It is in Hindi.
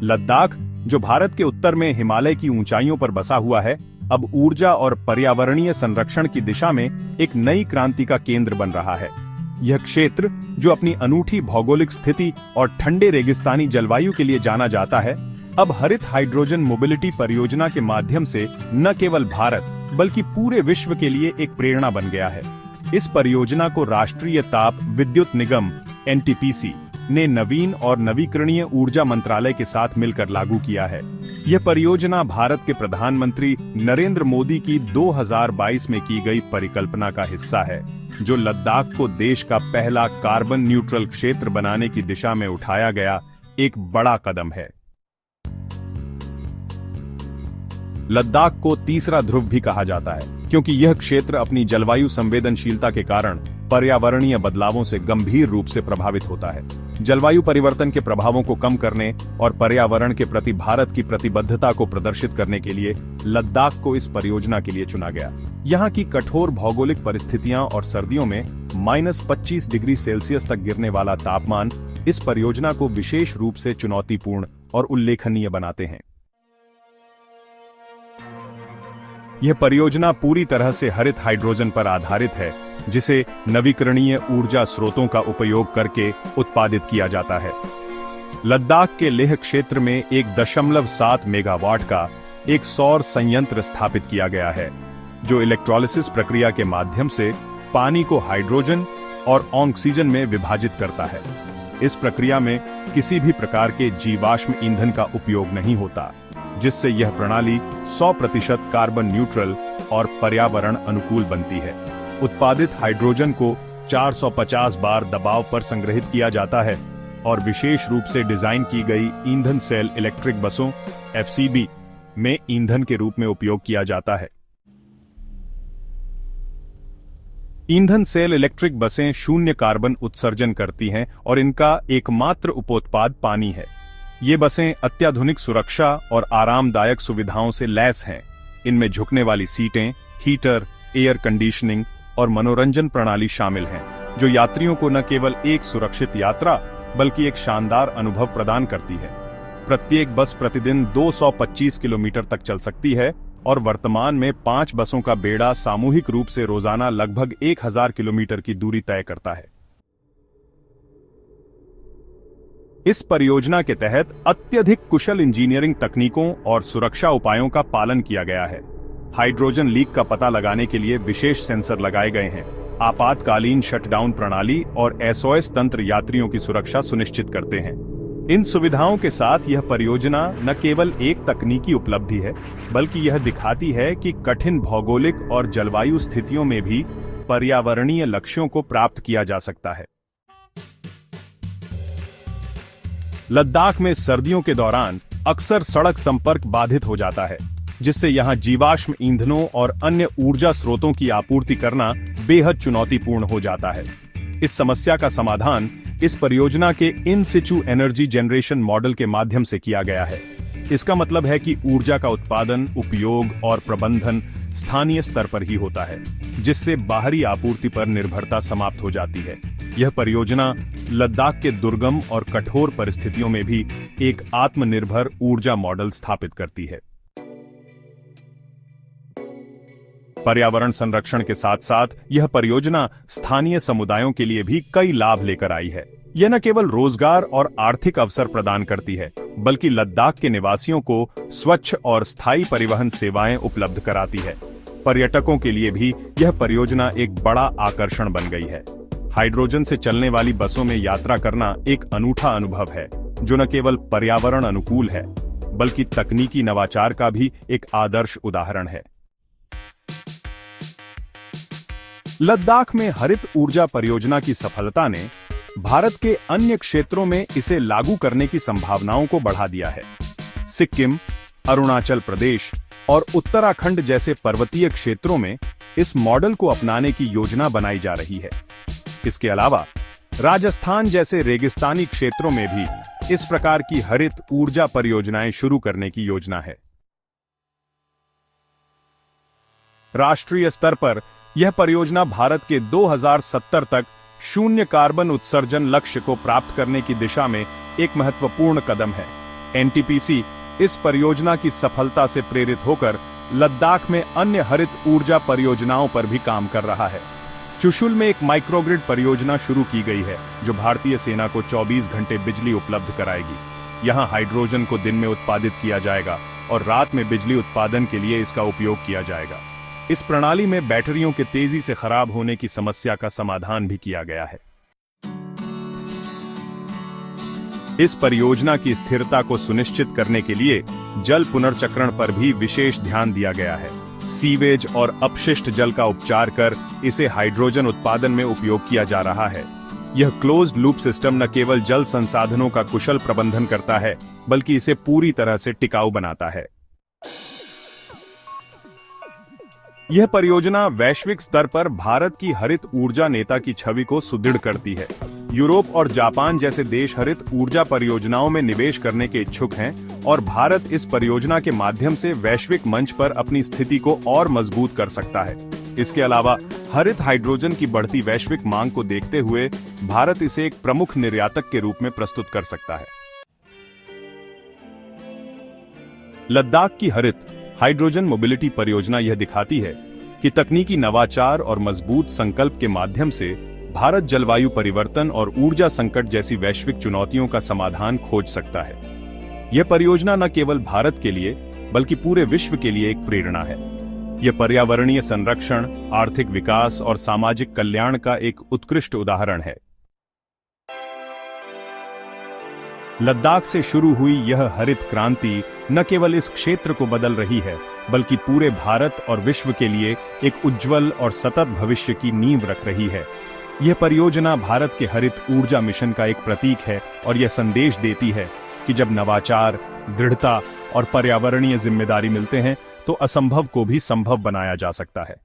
लद्दाख, जो भारत के उत्तर में हिमालय की ऊंचाइयों पर बसा हुआ है, अब ऊर्जा और पर्यावरणीय संरक्षण की दिशा में एक नई क्रांति का केंद्र बन रहा है। यह क्षेत्र, जो अपनी अनूठी भौगोलिक स्थिति और ठंडे रेगिस्तानी जलवायु के लिए जाना जाता है, अब हरित हाइड्रोजन मोबिलिटी परियोजना के माध्यम से न केवल भारत बल्कि पूरे विश्व के लिए एक प्रेरणा बन गया है। इस परियोजना को राष्ट्रीय ताप विद्युत निगम (NTPC) ने नवीन और नवीकरणीय ऊर्जा मंत्रालय के साथ मिलकर लागू किया है। यह परियोजना भारत के प्रधानमंत्री नरेंद्र मोदी की 2022 में की गई परिकल्पना का हिस्सा है, जो लद्दाख को देश का पहला कार्बन न्यूट्रल क्षेत्र बनाने की दिशा में उठाया गया एक बड़ा कदम है। लद्दाख को तीसरा ध्रुव भी कहा जाता है, क्योंकि यह क्षेत्र अपनी जलवायु संवेदनशीलता के कारण पर्यावरणीय बदलावों से गंभीर रूप से प्रभावित होता है। जलवायु परिवर्तन के प्रभावों को कम करने और पर्यावरण के प्रति भारत की प्रतिबद्धता को प्रदर्शित करने के लिए लद्दाख को इस परियोजना के लिए चुना गया। यहाँ की कठोर भौगोलिक परिस्थितियां और सर्दियों में -25 डिग्री सेल्सियस तक गिरने वाला तापमान इस परियोजना को विशेष रूप से चुनौतीपूर्ण और उल्लेखनीय बनाते हैं। यह परियोजना पूरी तरह से हरित हाइड्रोजन पर आधारित है, जिसे नवीकरणीय ऊर्जा स्रोतों का उपयोग करके उत्पादित किया जाता है। लद्दाख के लेह क्षेत्र में 1.7 मेगावाट का एक सौर संयंत्र स्थापित किया गया है, जो इलेक्ट्रोलिसिस प्रक्रिया के माध्यम से पानी को हाइड्रोजन और ऑक्सीजन में विभाजित करता है। इस प्रक्रिया में किसी भी प्रकार के जीवाश्म ईंधन का उपयोग नहीं होता, जिससे यह प्रणाली 100% कार्बन न्यूट्रल और पर्यावरण अनुकूल बनती है। उत्पादित हाइड्रोजन को 450 बार दबाव पर संग्रहित किया जाता है और विशेष रूप से डिजाइन की गई ईंधन सेल इलेक्ट्रिक बसों (FCB) में ईंधन के रूप में उपयोग किया जाता है। ईंधन सेल इलेक्ट्रिक बसें शून्य कार्बन उत्सर्जन करती हैं और इनका एकमात्र उपोत्पाद पानी है। ये बसें अत्याधुनिक सुरक्षा और आरामदायक सुविधाओं से लैस हैं। इनमें झुकने वाली सीटें, हीटर, एयर कंडीशनिंग और मनोरंजन प्रणाली शामिल हैं, जो यात्रियों को न केवल एक सुरक्षित यात्रा बल्कि एक शानदार अनुभव प्रदान करती है। प्रत्येक बस प्रतिदिन 225 किलोमीटर तक चल सकती है और वर्तमान में 5 बसों का बेड़ा सामूहिक रूप से रोजाना लगभग 1000 किलोमीटर की दूरी तय करता है। इस परियोजना के तहत अत्यधिक कुशल इंजीनियरिंग तकनीकों और सुरक्षा उपायों का पालन किया गया है। हाइड्रोजन लीक का पता लगाने के लिए विशेष सेंसर लगाए गए हैं। आपातकालीन शटडाउन प्रणाली और SOS तंत्र यात्रियों की सुरक्षा सुनिश्चित करते हैं। इन सुविधाओं के साथ यह परियोजना न केवल एक तकनीकी उपलब्धि है, बल्कि यह दिखाती है कि कठिन भौगोलिक और जलवायु स्थितियों में भी पर्यावरणीय लक्ष्यों को प्राप्त किया जा सकता है। लद्दाख में सर्दियों के दौरान अक्सर सड़क संपर्क बाधित हो जाता है, जिससे यहां जीवाश्म ईंधनों और अन्य ऊर्जा स्रोतों की आपूर्ति करना बेहद चुनौतीपूर्ण हो जाता है। इस समस्या का समाधान इस परियोजना के इन सिचु एनर्जी जनरेशन मॉडल के माध्यम से किया गया है। इसका मतलब है कि ऊर्जा का उत्पादन, उपयोग और प्रबंधन स्थानीय स्तर पर ही होता है, जिससे बाहरी आपूर्ति पर निर्भरता समाप्त हो जाती है। यह परियोजना लद्दाख के दुर्गम और कठोर परिस्थितियों में भी एक आत्मनिर्भर ऊर्जा मॉडल स्थापित करती है। पर्यावरण संरक्षण के साथ साथ यह परियोजना स्थानीय समुदायों के लिए भी कई लाभ लेकर आई है। यह न केवल रोजगार और आर्थिक अवसर प्रदान करती है, बल्कि लद्दाख के निवासियों को स्वच्छ और स्थायी परिवहन सेवाएं उपलब्ध कराती है। पर्यटकों के लिए भी यह परियोजना एक बड़ा आकर्षण बन गई है। हाइड्रोजन से चलने वाली बसों में यात्रा करना एक अनूठा अनुभव है, जो न केवल पर्यावरण अनुकूल है, बल्कि तकनीकी नवाचार का भी एक आदर्श उदाहरण है। लद्दाख में हरित ऊर्जा परियोजना की सफलता ने भारत के अन्य क्षेत्रों में इसे लागू करने की संभावनाओं को बढ़ा दिया है। सिक्किम, अरुणाचल प्रदेश और उत्तराखंड जैसे पर्वतीय क्षेत्रों में इस मॉडल को अपनाने की योजना बनाई जा रही है। इसके अलावा राजस्थान जैसे रेगिस्तानी क्षेत्रों में भी इस प्रकार की हरित ऊर्जा परियोजनाएं शुरू करने की योजना है। राष्ट्रीय स्तर पर यह परियोजना भारत के 2070 तक शून्य कार्बन उत्सर्जन लक्ष्य को प्राप्त करने की दिशा में एक महत्वपूर्ण कदम है। एनटीपीसी इस परियोजना की सफलता से प्रेरित होकर लद्दाख में अन्य हरित ऊर्जा परियोजनाओं पर भी काम कर रहा है। चुशुल में एक माइक्रोग्रिड परियोजना शुरू की गई है जो भारतीय सेना को 24 घंटे बिजली उपलब्ध कराएगी। यहां हाइड्रोजन को दिन में उत्पादित किया जाएगा और रात में बिजली उत्पादन के लिए इसका उपयोग किया जाएगा। इस प्रणाली में बैटरियों के तेजी से खराब होने की समस्या का समाधान भी किया गया है। इस परियोजना की स्थिरता को सुनिश्चित करने के लिए जल पुनर्चक्रण पर भी विशेष ध्यान दिया गया है। सीवेज और अपशिष्ट जल का उपचार कर इसे हाइड्रोजन उत्पादन में उपयोग किया जा रहा है। यह क्लोज्ड लूप सिस्टम न केवल जल संसाधनों का कुशल प्रबंधन करता है, बल्कि इसे पूरी तरह से टिकाऊ बनाता है। यह परियोजना वैश्विक स्तर पर भारत की हरित ऊर्जा नेता की छवि को सुदृढ़ करती है। यूरोप और जापान जैसे देश हरित ऊर्जा परियोजनाओं में निवेश करने के इच्छुक हैं और भारत इस परियोजना के माध्यम से वैश्विक मंच पर अपनी स्थिति को और मजबूत कर सकता है। इसके अलावा हरित हाइड्रोजन की बढ़ती वैश्विक मांग को देखते हुए भारत इसे एक प्रमुख निर्यातक के रूप में प्रस्तुत कर सकता है। लद्दाख की हरित हाइड्रोजन मोबिलिटी परियोजना यह दिखाती है कि तकनीकी नवाचार और मजबूत संकल्प के माध्यम से भारत जलवायु परिवर्तन और ऊर्जा संकट जैसी वैश्विक चुनौतियों का समाधान खोज सकता है। यह परियोजना न केवल भारत के लिए बल्कि पूरे विश्व के लिए एक प्रेरणा है। यह पर्यावरणीय संरक्षण, आर्थिक विकास और सामाजिक कल्याण का एक उत्कृष्ट उदाहरण है। लद्दाख से शुरू हुई यह हरित क्रांति न केवल इस क्षेत्र को बदल रही है, बल्कि पूरे भारत और विश्व के लिए एक उज्जवल और सतत भविष्य की नींव रख रही है। यह परियोजना भारत के हरित ऊर्जा मिशन का एक प्रतीक है और यह संदेश देती है कि जब नवाचार, दृढ़ता और पर्यावरणीय जिम्मेदारी मिलते हैं तो असंभव को भी संभव बनाया जा सकता है।